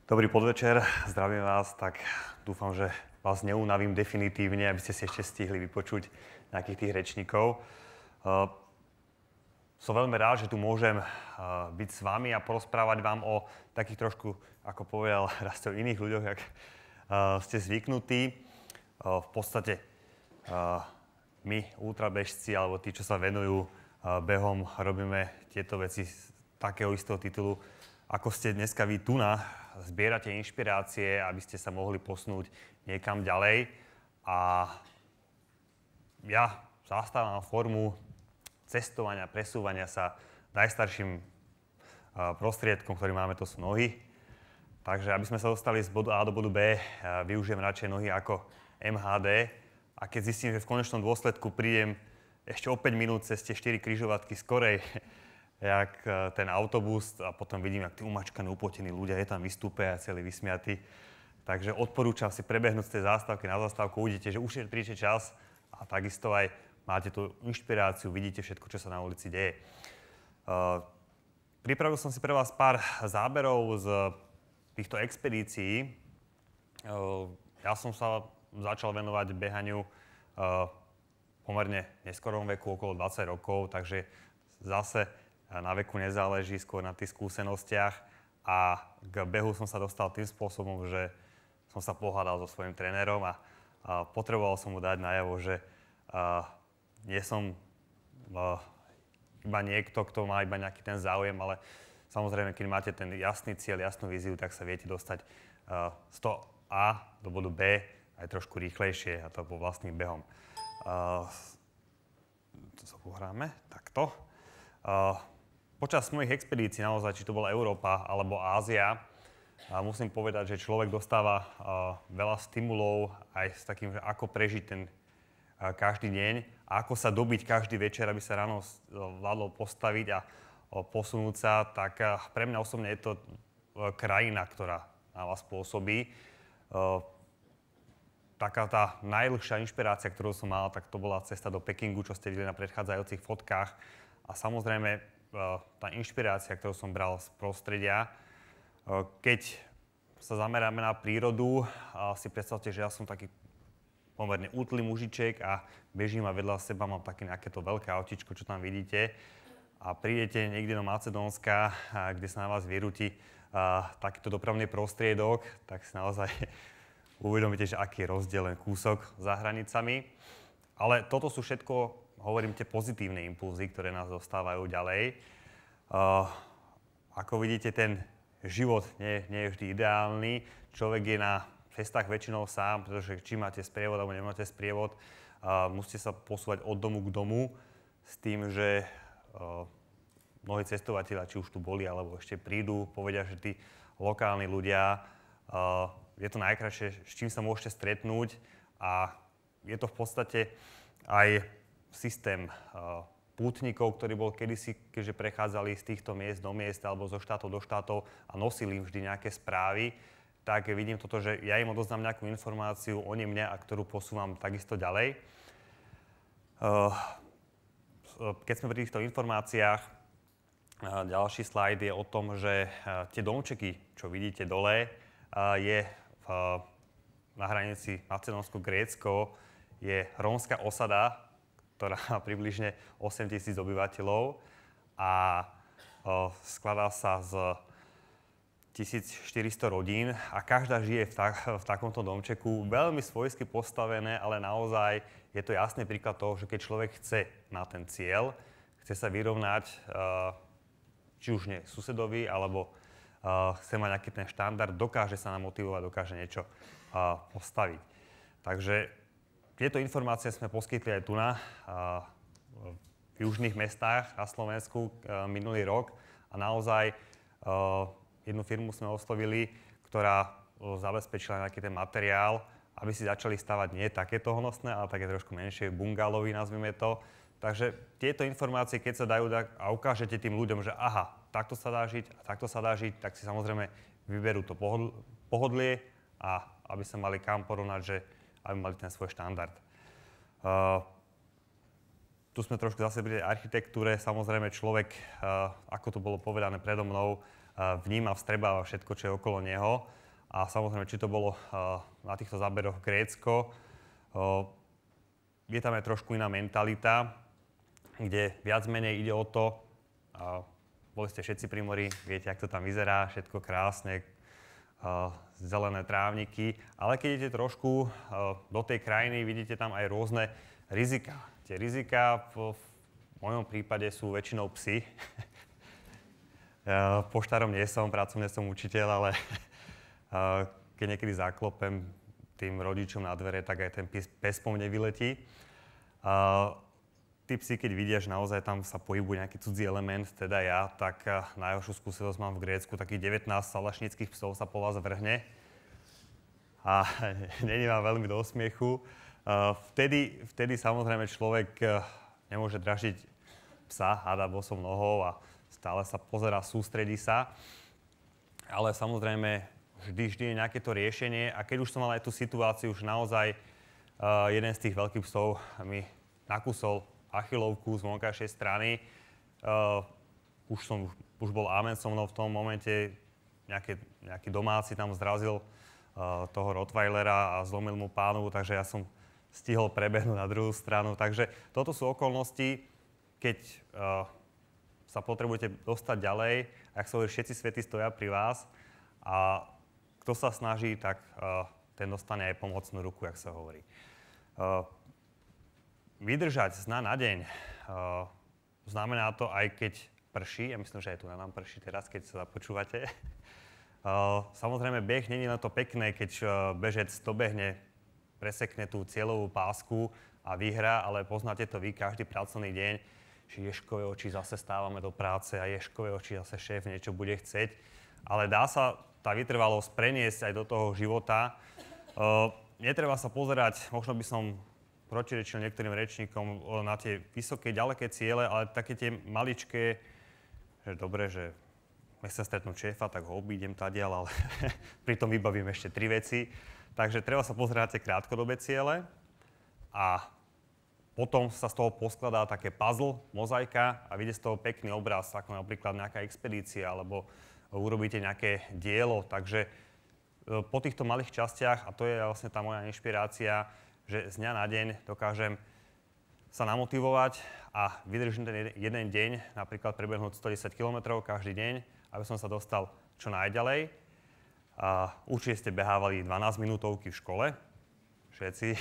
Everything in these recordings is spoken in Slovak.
Dobrý podvečer, zdravím vás, tak dúfam, že vás neunavím definitívne, aby ste si ešte stihli vypočuť nejakých tých rečníkov. Som veľmi rád, že tu môžem byť s vami a porozprávať vám o takých trošku, ako povedal Rasto, iných ľuďoch, ak ste zvyknutí. V podstate my, ultrabežci, alebo tí, čo sa venujú behom, robíme tieto veci z takého istého titulu, ako ste dneska vy tu zbierate inšpirácie, aby ste sa mohli posunúť niekam ďalej. A ja zastávam formu cestovania, presúvania sa najstarším prostriedkom, ktorý máme, to sú nohy. Takže aby sme sa dostali z bodu A do bodu B, využijem radšej nohy ako MHD. A keď zistím, že v konečnom dôsledku prídem ešte o 5 minút cez tie 4 križovatky skorej, jak ten autobus, a potom vidím, jak tí umačkaní, upotení ľudia je tam vystúpe a celý vysmiatý. Takže odporúčam si prebehnúť z tej zástavky na zástavku, uvidíte, že ušetríte čas a takisto aj máte tú inšpiráciu, vidíte všetko, čo sa na ulici deje. Pripravil som si pre vás pár záberov z týchto expedícií. Ja som sa začal venovať behaniu pomerne neskorom veku, okolo 20 rokov, takže zase na veku nezáleží, skôr na tých skúsenostiach. A k behu som sa dostal tým spôsobom, že som sa pohádal so svojím trénerom a potreboval som mu dať najavo, že nie som iba niekto, kto má iba nejaký ten záujem, ale samozrejme, keď máte ten jasný cieľ, jasnú víziu, tak sa viete dostať z toho A do bodu B aj trošku rýchlejšie, a to po vlastným behom. To sa pohráme takto. Počas mojich expedícií, naozaj, či to bola Európa alebo Ázia, musím povedať, že človek dostáva veľa stimulov aj s takým, že ako prežiť ten každý deň a ako sa dobiť každý večer, aby sa ráno vládlo postaviť a posunúť sa, tak pre mňa osobne je to krajina, ktorá na vás pôsobí. Taká tá najdlhšia inšpirácia, ktorú som mal, tak to bola cesta do Pekingu, čo ste videli na predchádzajúcich fotkách. A samozrejme, tá inšpirácia, ktorú som bral z prostredia, keď sa zameráme na prírodu, si predstavte, že ja som taký pomerne útlý mužiček a bežím a vedľa seba mám také nejaké to veľké autíčko, čo tam vidíte. A prídete niekde do Macedónska, kde sa na vás vyrúti takýto dopravný prostriedok, tak si naozaj uvedomíte, že aký je rozdiel len kúsok za hranicami. Ale toto sú všetko, hovorím, tie pozitívne impulzy, ktoré nás dostávajú ďalej. Ako vidíte, ten život nie je vždy ideálny. Človek je na cestách väčšinou sám, pretože či máte sprievod alebo nemáte sprievod, musíte sa posúvať od domu k domu s tým, že mnohí cestovatelia, či už tu boli alebo ešte prídu, povedia, že tí lokálni ľudia, je to najkrajšie, s čím sa môžete stretnúť, a je to v podstate aj systém pútnikov, ktorý bol kedysi, keďže prechádzali z týchto miest do miest alebo zo štátov do štátov a nosili im vždy nejaké správy, tak vidím toto, že ja im odoznám nejakú informáciu, oni mňa, a ktorú posúvam takisto ďalej. Keď sme pri týchto informáciách, ďalší slajd je o tom, že tie domčeky, čo vidíte dole, je na hranici Macedónsko-Grécko, je rómska osada, ktorá má približne 8 000 obyvateľov a skladá sa z 1400 rodín a každá žije v takomto domčeku, veľmi svojsky postavené, ale naozaj je to jasný príklad toho, že keď človek chce na ten cieľ, chce sa vyrovnať či už nie susedovi, alebo chce mať nejaký ten štandard, dokáže sa namotivovať, dokáže niečo postaviť. Takže tieto informácie sme poskytli aj tu v južných mestách na Slovensku minulý rok a naozaj jednu firmu sme oslovili, ktorá zabezpečila nejaký ten materiál, aby si začali stavať nie takéto honosné, ale také trošku menšie bungalovy, nazvime to. Takže tieto informácie, keď sa dajú a ukážete tým ľuďom, že aha, takto sa dá žiť a takto sa dá žiť, tak si samozrejme vyberú to pohodlie a aby sa mali kam porovnať, že aby mali ten svoj štandard. Tu sme trošku zase pri tej architektúre. Samozrejme človek, ako tu bolo povedané predo mnou, vníma, vstrebáva všetko, čo je okolo neho. A samozrejme, či to bolo na týchto záberoch Grécko, je tam aj trošku iná mentalita, kde viac menej ide o to, boli ste všetci pri mori, viete, ako to tam vyzerá, všetko krásne, zelené trávniky, ale keď idete trošku do tej krajiny, vidíte tam aj rôzne rizika. Tie rizika v mojom prípade sú väčšinou psi. Poštárom nie som, pracovne som učiteľ, ale keď niekedy zaklopem tým rodičom na dvere, tak aj ten pes po mne vyletí. Tí psi, keď vidia, že naozaj tam sa pohybuje nejaký cudzí element, teda ja, tak najhoršiu skúsenosť mám v Grécku. Takých 19 salašnických psov sa po vás vrhne a není vám veľmi do smiechu. Vtedy samozrejme človek nemôže dražiť psa, hada bosom nohou a stále sa pozerá, sústredí sa. Ale samozrejme vždy je nejaké to riešenie a keď už som mal aj tú situáciu, už naozaj jeden z tých veľkých psov mi nakusol achilovku z vonkajšej strany. Už bol amen so mnou v tom momente, nejaký domáci tam zrazil toho rottweilera a zlomil mu pánu, takže ja som stihol prebehnúť na druhú stranu. Takže toto sú okolnosti, keď sa potrebujete dostať ďalej, ak sa hovorí, všetci svety stoja pri vás a kto sa snaží, tak ten dostane aj pomocnú ruku, jak sa hovorí. Vydržať z dna na deň znamená to, aj keď prší, ja myslím, že aj tu na nám prší teraz, keď sa započúvate. Samozrejme, beh nie je na to pekné, keď bežec dobehne, presekne tú cieľovú pásku a vyhrá, ale poznáte to vy každý pracovný deň, že ješkové oči zase stávame do práce a ješkové oči zase šéf niečo bude chceť. Ale dá sa tá vytrvalosť preniesť aj do toho života. Netreba sa pozerať, možno by som protirečil niektorým rečníkom na tie vysoké, ďaleké ciele, ale také tie maličké, že dobre, že chcem stretnúť šéfa, tak ho obídem tadiaľ, ale pritom vybavím ešte 3 veci. Takže treba sa pozerať na tie krátkodobé ciele a potom sa z toho poskladá také puzzle, mozaika a vyjde z toho pekný obraz, ako napríklad nejaká expedícia alebo urobíte nejaké dielo. Takže po týchto malých častiach, a to je vlastne tá moja inšpirácia, že z dňa na deň dokážem sa namotivovať a vydržím ten jeden deň, napríklad prebehnúť 110 km každý deň, aby som sa dostal čo najďalej. Určite ste behávali 12 minútovky v škole, všetci.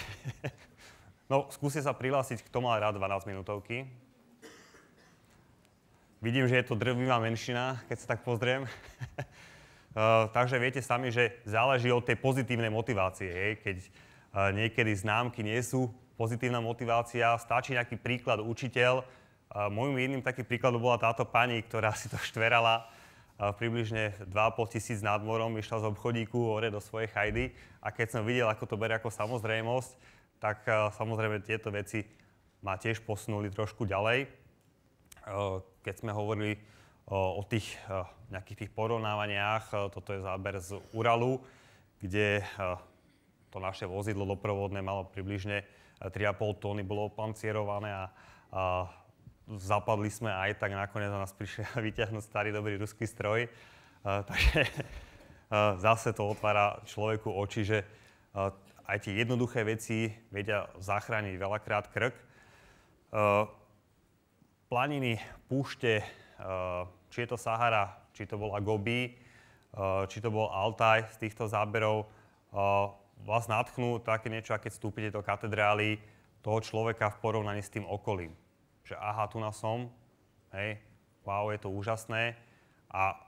No, skúste sa prihlásiť, kto mal rád 12 minútovky. Vidím, že je to drvivá menšina, keď sa tak pozriem. Takže viete sami, že záleží od tej pozitívnej motivácie. Hej? Keď niekedy známky nie sú pozitívna motivácia, stačí nejaký príklad učiteľ. Mojím jedným takým príkladom bola táto pani, ktorá si to štverala približne 2,5 tisíc nad morom, išla z obchodíku hore do svojej chajdy a keď som videl, ako to berie ako samozrejmosť, tak samozrejme tieto veci ma tiež posunuli trošku ďalej. Keď sme hovorili o tých nejakých tých porovnávaniach, toto je záber z Uralu, kde to naše vozidlo doprovodné malo približne 3,5 tóny, bolo opancierované a zapadli sme aj tak, nakoniec nás prišiel vyťahnuť starý dobrý ruský stroj. Takže zase to otvára človeku oči, že aj tie jednoduché veci vedia zachrániť veľakrát krk. Planiny, púšte, či je to Sahara, či to bola Gobi, či to bol Altaj z týchto záberov, vás nadchnú také niečo, keď vstúpite do katedrály toho človeka v porovnaní s tým okolím. Že aha, tu na som, hej, wow, je to úžasné a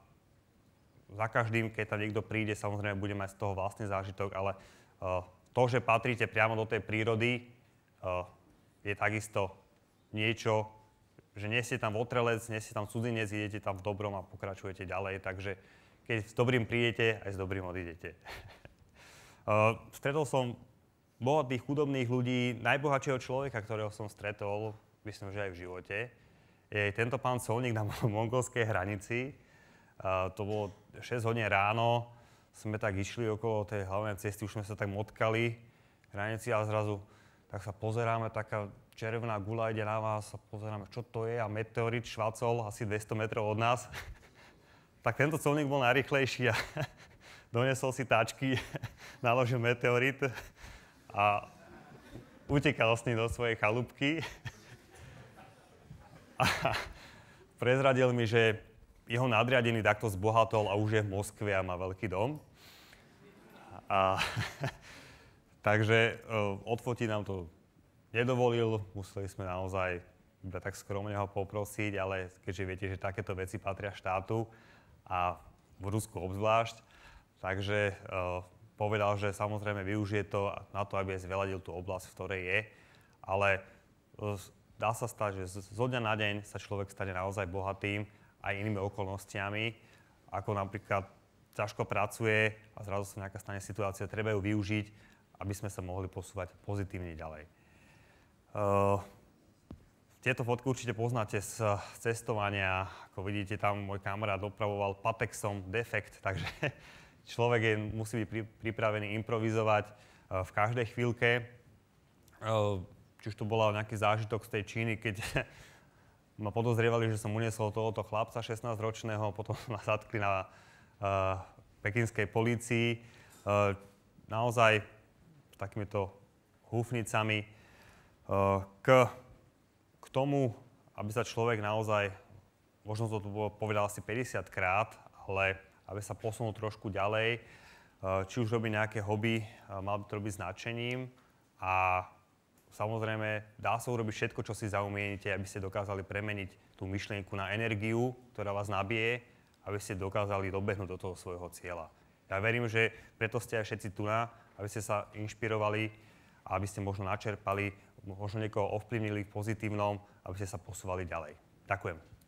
za každým, keď tam niekto príde, samozrejme bude mať z toho vlastný zážitok, ale to, že patríte priamo do tej prírody, je takisto niečo, že nie ste tam votrelec, nie ste tam cudzinec, idete tam v dobrom a pokračujete ďalej, takže keď s dobrým prídete, aj s dobrým odídete. Stretol som bohatých, chudobných ľudí, najbohatšieho človeka, ktorého som stretol, myslím, že aj v živote, je tento pán colník na mongolskej hranici. To bolo 6 hodín ráno, sme tak išli okolo tej hlavnej cesty, už sme sa tak motkali hranici a zrazu tak sa pozeráme, taká červená guľa ide na vás a pozeráme, čo to je a meteorit švacol asi 200 metrov od nás. Tak tento colník bol najrýchlejší a doniesol si táčky, naložil meteorit a utekal s ním do svojej chalúbky. A prezradil mi, že jeho nadriadený takto zbohatol a už je v Moskve a má veľký dom. Takže odfotiť nám to nedovolil, museli sme naozaj iba tak skromne ho poprosiť, ale keďže viete, že takéto veci patria štátu a v Rusku obzvlášť, takže povedal, že samozrejme využije to na to, aby zveľadil tú oblasť, v ktorej je, ale dá sa stať, že zo dňa na deň sa človek stane naozaj bohatým aj inými okolnostiami, ako napríklad ťažko pracuje a zrazu sa nejaká stane situácia, treba ju využiť, aby sme sa mohli posúvať pozitívne ďalej. Tieto fotky určite poznáte z cestovania. Ako vidíte, tam môj kamarát opravoval Patexom defekt, takže človek musí byť pripravený improvizovať v každej chvíľke. Či už to bola nejaký zážitok z tej Číny, keď ma podozrievali, že som uniesol tohoto chlapca 16-ročného, potom ma zatkli na pekinskej polícii. Naozaj s takýmito húfnicami k tomu, aby sa človek naozaj, možno to tu povedal asi 50 krát, ale aby sa posunul trošku ďalej, či už robí nejaké hobby, mal by to robiť s nadšením a samozrejme, dá sa urobiť všetko, čo si zaumienite, aby ste dokázali premeniť tú myšlienku na energiu, ktorá vás nabije, aby ste dokázali dobehnúť do toho svojho cieľa. Ja verím, že preto ste aj všetci tu aby ste sa inšpirovali a aby ste možno načerpali, možno niekoho ovplyvnili v pozitívnom, aby ste sa posúvali ďalej. Ďakujem.